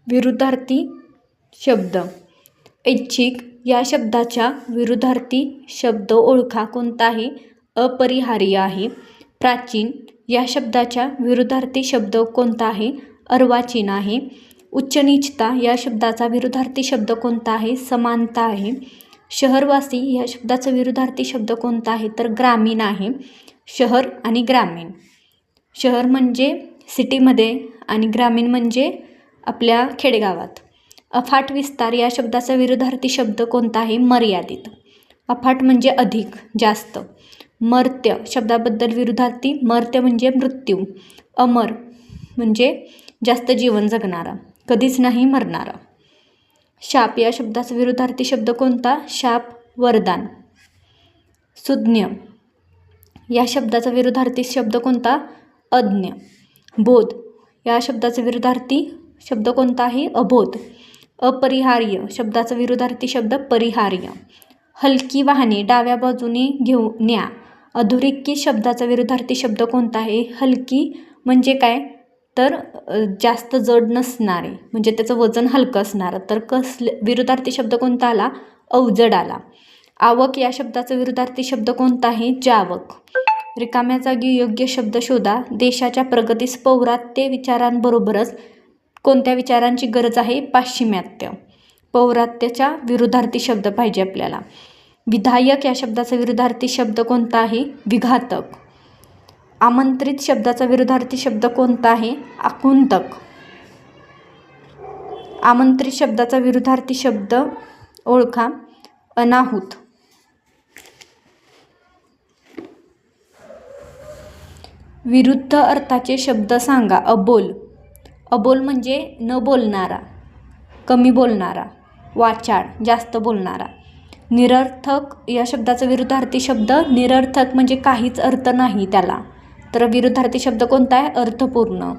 विरुद्धार्थी शब्द. ऐच्छिक या शब्दाच्या विरुद्धार्थी शब्द ओळखा कोणता आहे? अपरिहार्य आहे. प्राचीन या शब्दाच्या विरुद्धार्थी शब्द कोणता आहे? अर्वाचीन आहे. उच्च नीचता या शब्दाचा विरुद्धार्थी शब्द कोणता आहे? समानता आहे. शहरवासी या शब्दाचा विरुद्धार्थी शब्द कोणता आहे? तर ग्रामीण आहे. शहर आणि ग्रामीण. शहर म्हणजे सिटीमध्ये आणि ग्रामीण म्हणजे आपल्या खेडेगावात. अफाट विस्तार या शब्दाचा विरुद्धार्थी शब्द कोणता आहे? मर्यादित. अफाट म्हणजे अधिक, जास्त. मर्त्य शब्दाबद्दल विरुद्धार्थी. मर्त्य म्हणजे मृत्यू. अमर म्हणजे जास्त जीवन जगणारा, कधीच नाही मरणारा. शाप या शब्दाचा विरुद्धार्थी शब्द कोणता? शाप वरदान. सुज्ञ या शब्दाचा विरुद्धार्थी शब्द कोणता? अज्ञ. बोध या शब्दाचा विरुद्धार्थी शब्द कोणता आहे? अबोध. अपरिहार्य शब्दाचा विरुद्धार्थी शब्द परिहार्य. हलकी वाहने डाव्या बाजूने घेऊन न्या. अधोरेखित शब्दाचा विरुद्धार्थी शब्द कोणता आहे? हलकी म्हणजे काय? तर जास्त जड नसणारे, म्हणजे त्याचं वजन हलकं असणारं. तर विरुद्धार्थी शब्द कोणता आला? अवजड आला. आवक या शब्दाचा विरुद्धार्थी शब्द कोणता आहे? जावक. रिकाम्या जागी योग्य शब्द शोधा. देशाच्या प्रगतीस पौर्वात्य विचारांबरोबरच कोणत्या विचारांची गरज आहे? पाश्चिमात्य. पौर्वात्याच्या विरुद्धार्थी शब्द पाहिजे आपल्याला. विधायक या शब्दाचा विरुद्धार्थी शब्द कोणता आहे? विघातक. आमंत्रित शब्दाचा विरुद्धार्थी शब्द कोणता आहे? आकुंतक. आमंत्रित शब्दाचा विरुद्धार्थी शब्द ओळखा. अनाहूत. विरुद्ध अर्थाचे शब्द सांगा. अबोल. अबोल म्हणजे न बोलणारा, कमी बोलणारा. वाचाळ जास्त बोलणारा. निरर्थक या शब्दाचा विरुद्धार्थी शब्द निरर्थक म्हणजे काहीच अर्थ नाही त्याला. तर विरुद्धार्थी शब्द कोणता आहे? अर्थपूर्ण.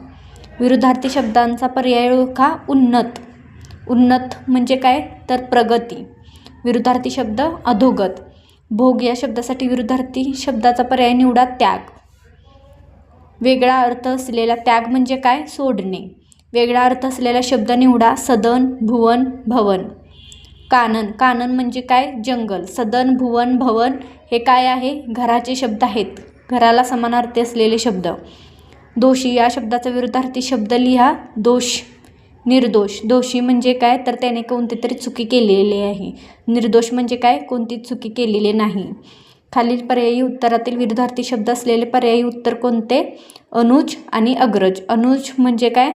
विरुद्धार्थी शब्दांचा पर्याय ओळखा. उन्नत. उन्नत म्हणजे काय? तर प्रगती. विरुद्धार्थी शब्द अधोगत. भोग या शब्दासाठी विरुद्धार्थी शब्दाचा पर्याय निवडा. त्याग. वेगळा अर्थ असलेला त्याग म्हणजे काय? सोडणे. वेगळा अर्थ असलेला शब्द निवडा. सदन, भुवन, भवन. कानन. कानन म्हणजे काय? जंगल. सदन, भुवन, भवन हे काय आहे? घराचे शब्द आहेत. घराला समानार्थी असलेले शब्द. दोषी या शब्दाचा विरुद्धार्थी शब्द लिहा. दोष. निर्दोष. दोषी म्हणजे काय? तर त्याने कोणती तरी चुकी केलेली आहे. निर्दोष म्हणजे काय? कोणतीच चुकी केलेली नाही. खालील पर्यायी उत्तरातील विरुद्धार्थी शब्द असलेले पर्यायी उत्तर कोणते? अनुज आणि अग्रज. अनुज म्हणजे काय?